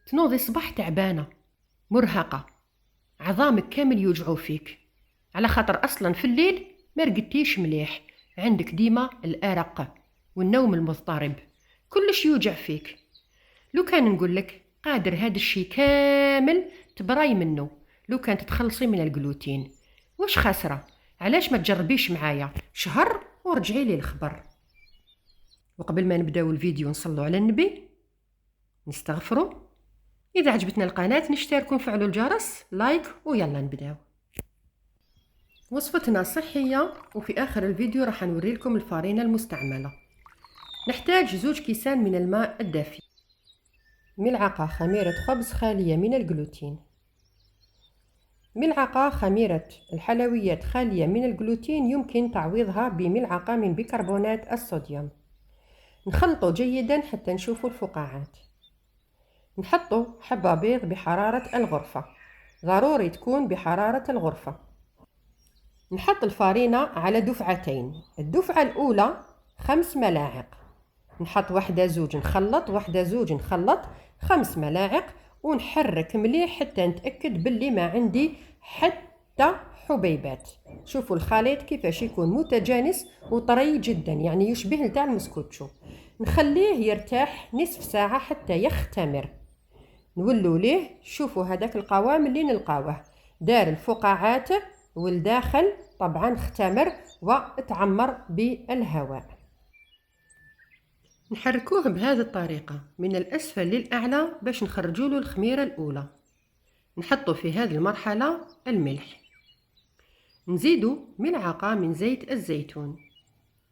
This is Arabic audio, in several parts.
تنوضي صباح تعبانة مرهقة، عظامك كامل يوجعوا فيك، على خاطر أصلا في الليل ما رقدتيش مليح، عندك ديما الأرق والنوم المضطرب، كلش يوجع فيك. لو كان نقولك قادر هذا الشي كامل تبراي منه، لو كان تتخلصي من الجلوتين، واش خاسرة؟ علاش ما تجربيش معايا شهر ورجعي لي الخبر. وقبل ما نبداو الفيديو نصلوا على النبي، نستغفروا. إذا عجبتنا القناة نشتركوا نفعلوا الجرس، لايك، ويلا نبداو. وصفتنا صحية، وفي آخر الفيديو راح نوري لكم الفارينة المستعملة. نحتاج 2 كيسان من الماء الدافئ، ملعقة خميرة خبز خالية من الجلوتين، ملعقة خميرة الحلويات خالية من الجلوتين، يمكن تعويضها بملعقة من بيكربونات الصوديوم. نخلطه جيدا حتى نشوفوا الفقاعات. نحطوا حبة بيض بحرارة الغرفة، ضروري تكون بحرارة الغرفة. نحط الفارينة على دفعتين، الدفعة الأولى 5 ملاعق، نحط واحدة زوج نخلط، واحدة زوج نخلط، 5 ملاعق، ونحرك مليح حتى نتأكد باللي ما عندي حتى حبيبات. شوفوا الخليط كيفاش يكون متجانس وطري جدا، يعني يشبه نتاع المسكوتشو. نخليه يرتاح نصف ساعة حتى يختمر. نولوا ليه، شوفوا هذاك القوام اللي نلقاوه دار الفقاعات، والداخل طبعا اختمر وتعمر بالهواء. نحركوه بهذه الطريقة من الأسفل للأعلى باش نخرجوا له الخميرة الأولى. نحطوا في هذه المرحلة الملح، نزيدوا ملعقة من زيت الزيتون،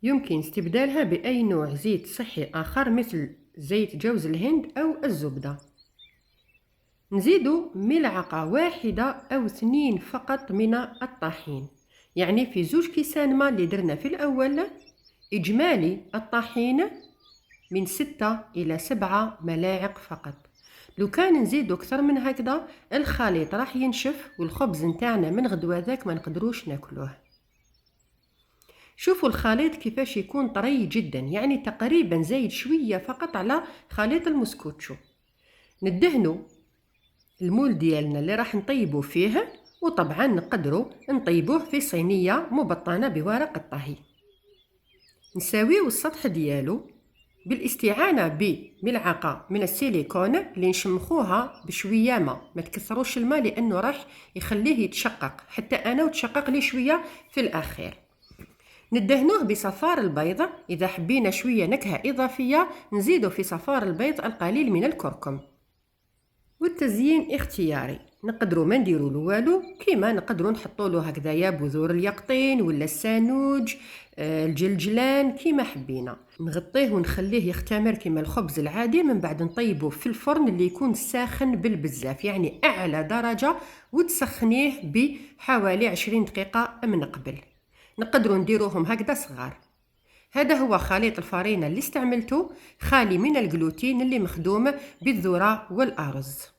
يمكن استبدالها بأي نوع زيت صحي آخر مثل زيت جوز الهند أو الزبدة. نزيدوا ملعقة واحدة أو 2 فقط من الطحين، يعني في 2 كيسان ما اللي درنا في الأول، إجمالي الطحين من 6 إلى 7 ملاعق فقط. لو كان نزيدوا أكثر من هكذا الخليط راح ينشف، والخبز نتاعنا من غدوة ذاك ما نقدروش ناكلوه. شوفوا الخليط كيفاش يكون طري جدا، يعني تقريبا زايد شوية فقط على خليط المسكوتشو. ندهنوا المول ديالنا اللي راح نطيبوا فيه، وطبعا نقدروا نطيبوه في صينية مبطنة بورق الطهي. نساويو السطح ديالو بالاستعانة بملعقة من السيليكون اللي نشمخوها بشوية ما تكثروش الماء لأنه راح يخليه يتشقق، حتى أنا وتشقق لي شوية في الأخير. ندهنوه بصفار البيض، إذا حبينا شوية نكهة إضافية نزيدو في صفار البيض القليل من الكركم. والتزيين اختياري، نقدروا ما نديروا له والو، كيما نقدروا نحطوا له هكذايا بذور اليقطين ولا السانوج، الجلجلان، كيما حبينا. نغطيه ونخليه يختمر كيما الخبز العادي، من بعد نطيبه في الفرن اللي يكون ساخن بالبزاف، يعني اعلى درجه، وتسخنيه بحوالي 20 دقيقه من قبل. نقدروا نديروهم هكذا صغار. هذا هو خليط الفارينة اللي استعملته، خالي من الجلوتين، اللي مخدوم بالذرة والأرز.